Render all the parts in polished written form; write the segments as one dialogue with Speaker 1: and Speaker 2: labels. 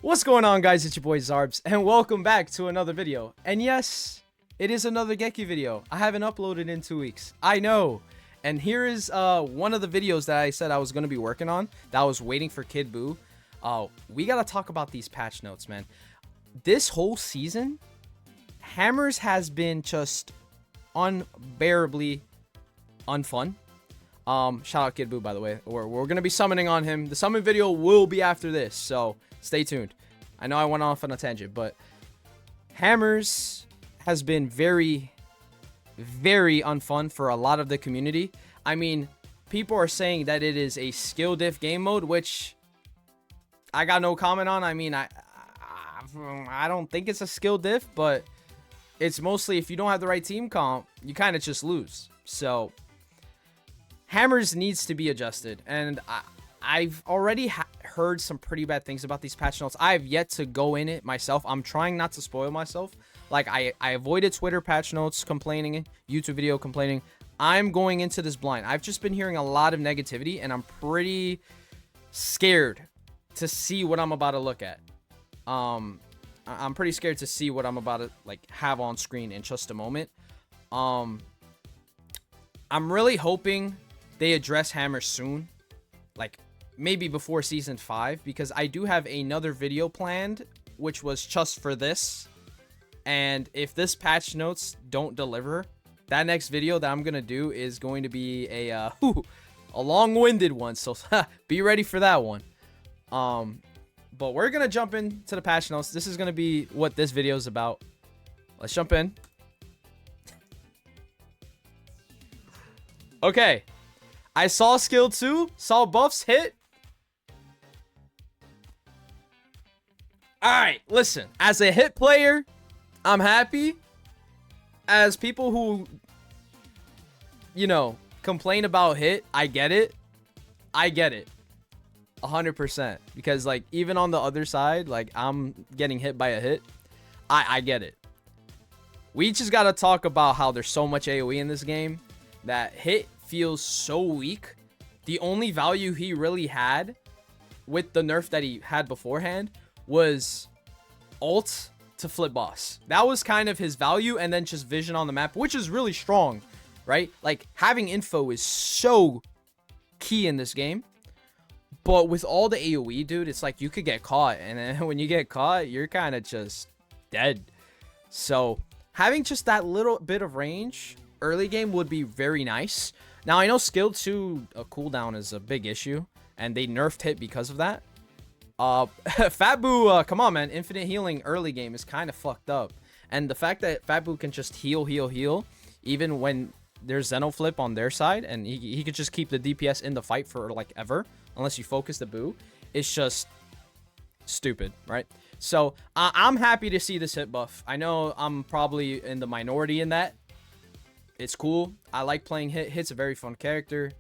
Speaker 1: What's going on, guys? It's your boy Zarbs, and welcome back to another video. And yes, it is another Geki video. I haven't uploaded in 2 weeks. I know. And here is one of the videos that I said I was going to be working on, that I was waiting for Kid Buu. We got to talk about these patch notes, man. This whole season, Hammers has been just unbearably unfun. Shout out Kid Buu, by the way. We're going to be summoning on him. The summon video will be after this, so stay tuned. I know I went off on a tangent, but Hammers has been very, very unfun for a lot of the community. I mean, people are saying that it is a skill diff game mode, which I got no comment on. I mean, I don't think it's a skill diff, but it's mostly if you don't have the right team comp, you kind of just lose. So Hammers needs to be adjusted, and I've already heard some pretty bad things about these patch notes. I have yet to go in it myself. I'm trying not to spoil myself. Like, I avoided Twitter patch notes complaining, YouTube video complaining. I'm going into this blind. I've just been hearing a lot of negativity, and I'm pretty scared to see what I'm about to look at. I'm pretty scared to see what I'm about to have on screen in just a moment. I'm really hoping they address Hammers soon, like maybe before season 5, because I do have another video planned which was just for this. And if this patch notes don't deliver, that next video that I'm gonna do is going to be a long-winded one, so be ready for that one. But we're gonna jump into the patch notes. This is gonna be what this video is about. Let's jump in. Okay, I saw skill 2, saw buffs hit. Alright, listen, as a hit player, I'm happy. As people who, you know, complain about hit, I get it. I get it. 100%. Because, like, even on the other side, like, I'm getting hit by a hit. I get it. We just gotta talk about how there's so much AoE in this game that hit feels so weak. The only value he really had with the nerf that he had beforehand was ult to flip boss. That was kind of his value, and then just vision on the map, which is really strong, right? Like, having info is so key in this game. But with all the AoE, dude, it's like you could get caught, and then when you get caught, you're kind of just dead. So having just that little bit of range early game would be very nice. Now, I know skill 2 cooldown is a big issue, and they nerfed hit because of that. Fat Buu, come on, man. Infinite healing early game is kind of fucked up. And the fact that Fat Buu can just heal, even when there's Xenoflip on their side, and he could just keep the DPS in the fight for, like, ever, unless you focus the Buu, it's just stupid, right? So, I'm happy to see this hit buff. I know I'm probably in the minority in that. It's cool. I like playing hit. Hit's a very fun character.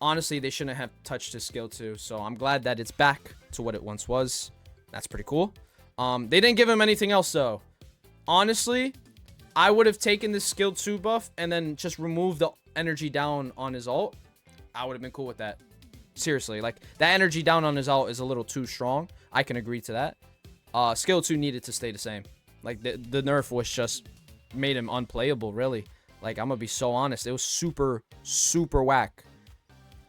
Speaker 1: Honestly, they shouldn't have touched his skill 2, so I'm glad that it's back to what it once was. That's pretty cool. They didn't give him anything else, though. Honestly, I would have taken this skill 2 buff and then just removed the energy down on his ult. I would have been cool with that. Seriously, like, that energy down on his ult is a little too strong. I can agree to that. Skill 2 needed to stay the same. Like, the nerf was just made him unplayable, really. Like, I'm gonna be so honest. It was super, super whack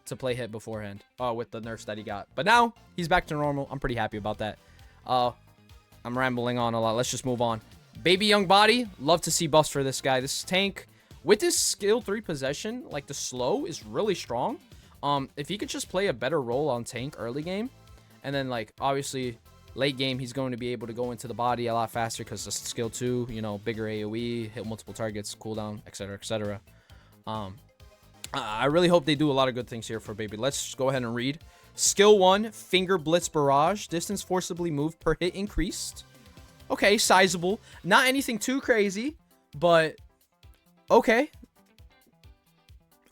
Speaker 1: to play hit beforehand with the nerfs that he got. But now, he's back to normal. I'm pretty happy about that. I'm rambling on a lot. Let's just move on. Baby Young Body. Love to see buffs for this guy. This tank, with his skill 3 possession, like, the slow is really strong. If he could just play a better role on tank early game, and then, like, obviously late game, he's going to be able to go into the body a lot faster because the skill 2, you know, bigger AoE, hit multiple targets, cooldown, etc., etc. I really hope they do a lot of good things here for Baby. Let's go ahead and read. Skill 1, Finger Blitz Barrage. Distance forcibly moved per hit increased. Okay, sizable. Not anything too crazy, but okay.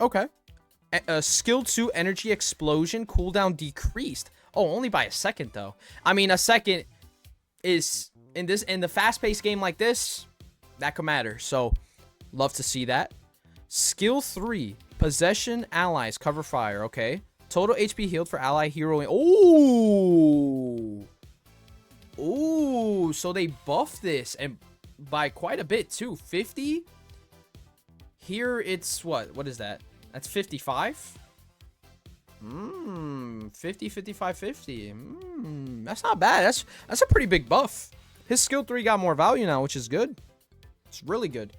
Speaker 1: Okay. Skill 2, Energy Explosion. Cooldown decreased. Oh, only by a second, though. I mean, a second is, in the fast-paced game like this, that could matter. So, love to see that. Skill 3, Possession Allies Cover Fire. Okay. Total HP healed for ally hero. Oh! Ooh, so they buffed this, and by quite a bit too. 50. Here it's what? What is that? That's 55. 50, 55, 50. That's not bad. That's a pretty big buff. His skill 3 got more value now, which is good. It's really good.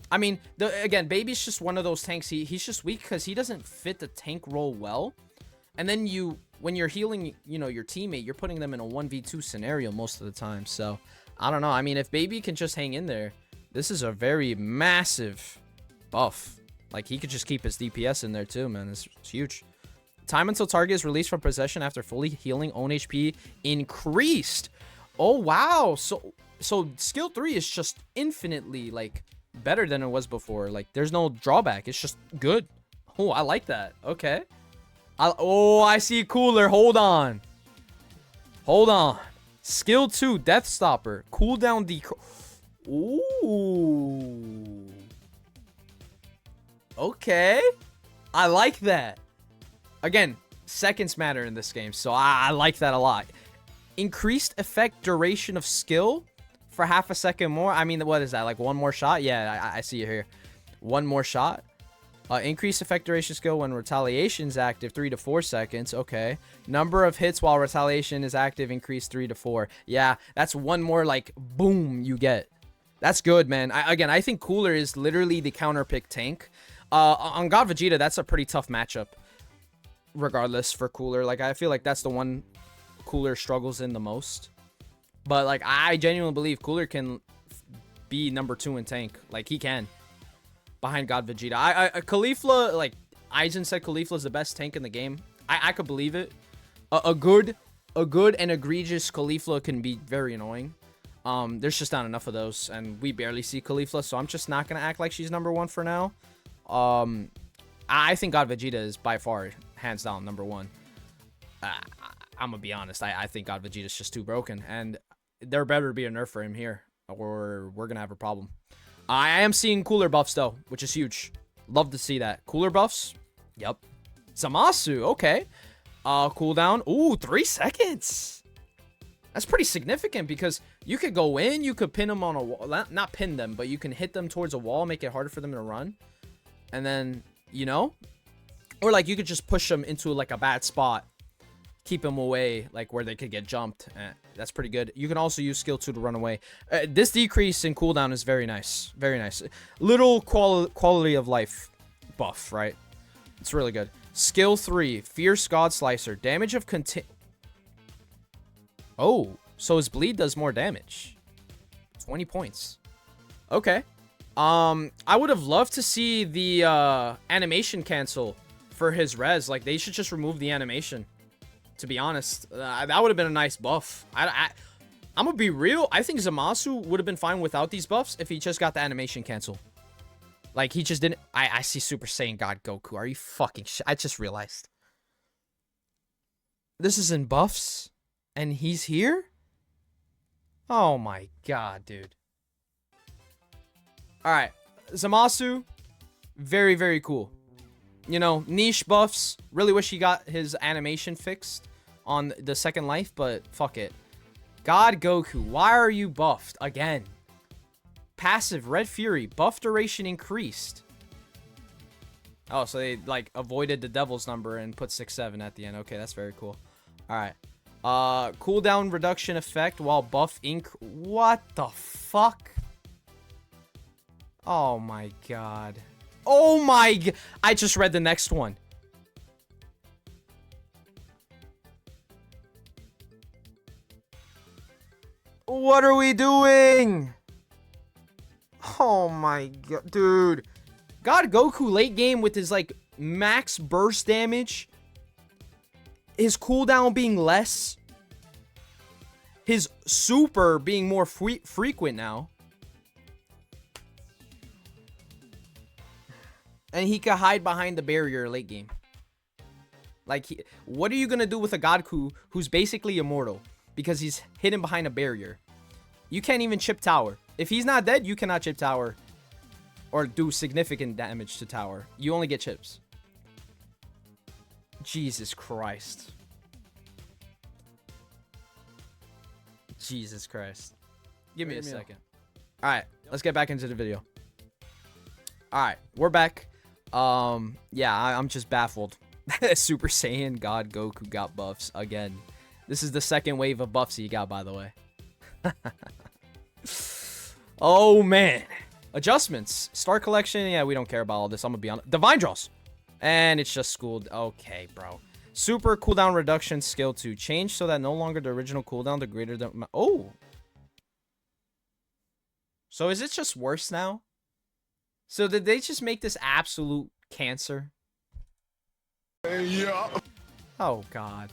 Speaker 1: I mean, again, Baby's just one of those tanks. He's just weak because he doesn't fit the tank role well. And then when you're healing, you know, your teammate, you're putting them in a 1v2 scenario most of the time. So, I don't know. I mean, if Baby can just hang in there, this is a very massive buff. Like, he could just keep his DPS in there too, man. It's huge. Time until target is released from possession after fully healing own HP increased. Oh, wow. So skill 3 is just infinitely, like, better than it was before. Like, there's no drawback. It's just good. Oh, I like that. Okay. I see cooler. Hold on. Hold on. Skill 2, Death Stopper. Cooldown decrease. Ooh. Okay. I like that. Again, seconds matter in this game, so I like that a lot. Increased effect duration of skill for half a second more. I mean, what is that? Like one more shot? Yeah, I see it here. One more shot. Increased effect duration skill when retaliation is active, 3 to 4 seconds. Okay. Number of hits while retaliation is active, increased 3 to 4. Yeah, that's one more, like, boom you get. That's good, man. Again, I think Cooler is literally the counter pick tank. On God Vegeta, that's a pretty tough matchup. Regardless, for Cooler. Like, I feel like that's the one Cooler struggles in the most. But, like, I genuinely believe Cooler can be number 2 in tank. Like, he can. Behind God Vegeta. Caulifla, like, Aizen said Caulifla is the best tank in the game. I could believe it. A good and egregious Caulifla can be very annoying. There's just not enough of those, and we barely see Caulifla, so I'm just not going to act like she's number 1 for now. I think God Vegeta is by far, hands down, number 1. I'm going to be honest. I think God Vegeta is just too broken, and there better be a nerf for him here, or we're going to have a problem. I am seeing cooler buffs, though, which is huge. Love to see that. Cooler buffs? Yep. Zamasu, okay. Cooldown. Ooh, 3 seconds. That's pretty significant because you could go in, you could pin them on a wall. Not pin them, but you can hit them towards a wall, make it harder for them to run. And then, you know? Or, like, you could just push them into, like, a bad spot. Keep them away, like, where they could get jumped. That's pretty good. You can also use skill 2 to run away. This decrease in cooldown is very nice. Very nice. Little quality of life buff, right? It's really good. Skill 3, Fierce God Slicer. Damage of Oh, so his bleed does more damage. 20 points. Okay. I would have loved to see the animation cancel for his res. Like, they should just remove the animation. To be honest, that would have been a nice buff. I'm gonna be real. I think Zamasu would have been fine without these buffs if he just got the animation cancel. Like, he just didn't. I see Super Saiyan God Goku. Are you fucking shit? I just realized. This is in buffs, and he's here? Oh my god, dude. Alright, Zamasu, very, very cool. You know, niche buffs. Really wish he got his animation fixed on the second life, but fuck it. God Goku, why are you buffed again? Passive, Red Fury, buff duration increased. Oh, so they, like, avoided the devil's number and put 6-7 at the end. Okay, that's very cool. Alright. Cooldown reduction effect while buff What the fuck? Oh my god. Oh my god. I just read the next one. What are we doing? Oh my god, dude. God Goku late game with his, like, max burst damage. His cooldown being less. His super being more frequent now. And he can hide behind the barrier late game. Like, what are you going to do with a Goku who's basically immortal? Because he's hidden behind a barrier. You can't even chip tower. If he's not dead, you cannot chip tower. Or do significant damage to tower. You only get chips. Jesus Christ. Jesus Christ. Give me a second. All right, let's get back into the video. All right, we're back. Yeah, I'm just baffled. Super Saiyan God Goku got buffs again. This is the second wave of buffs he got, by the way. Oh, man. Adjustments. Star collection. Yeah, we don't care about all this. I'm going to be on Divine Draws. And it's just schooled. Okay, bro. Super cooldown reduction skill 2. Change so that no longer the original cooldown, the greater the... Oh. So is it just worse now? So did they just make this absolute cancer? Yeah. Oh, God.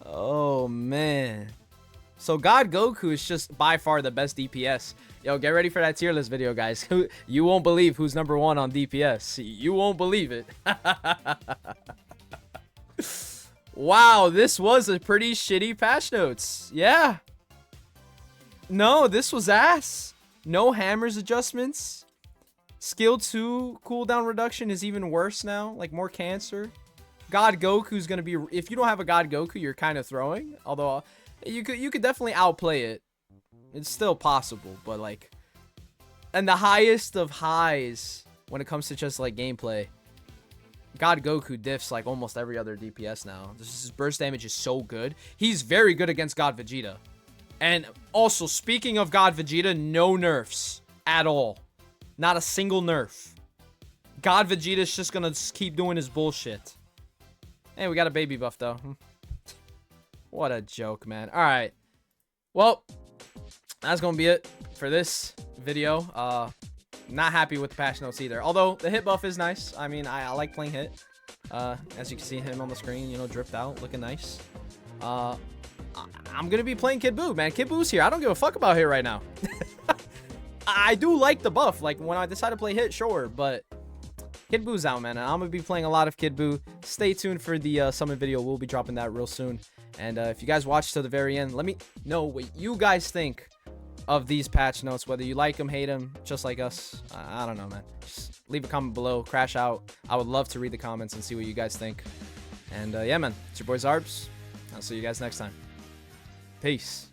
Speaker 1: Oh, man. So God Goku is just by far the best DPS. Yo, get ready for that tier list video, guys. You won't believe who's number 1 on DPS. You won't believe it. Wow, this was a pretty shitty patch notes. Yeah. No, this was ass. No hammers adjustments. Skill 2 cooldown reduction is even worse now. Like, more cancer. God Goku's gonna be... If you don't have a God Goku, you're kind of throwing. Although, you could definitely outplay it. It's still possible, but, like... And the highest of highs when it comes to just, like, gameplay. God Goku diffs, like, almost every other DPS now. His burst damage is so good. He's very good against God Vegeta. And also, speaking of God Vegeta, no nerfs at all. Not a single nerf. God Vegeta's just gonna keep doing his bullshit. Hey, we got a baby buff, though. What a joke, man. All right. Well, that's gonna be it for this video. Not happy with the patch notes either. Although, the hit buff is nice. I mean, I like playing hit. As you can see him on the screen, you know, dripped out, looking nice. I'm gonna be playing Kid Buu, man. Kid Buu's here. I don't give a fuck about hit right now. I do like the buff. Like, when I decide to play hit, sure. But Kid Buu's out, man. I'm gonna be playing a lot of Kid Buu. Stay tuned for the summon video. We'll be dropping that real soon. And if you guys watch to the very end, let me know what you guys think of these patch notes. Whether you like them, hate them, just like us. I don't know, man. Just leave a comment below. Crash out. I would love to read the comments and see what you guys think. And yeah, man. It's your boy Zarbs. I'll see you guys next time. Peace.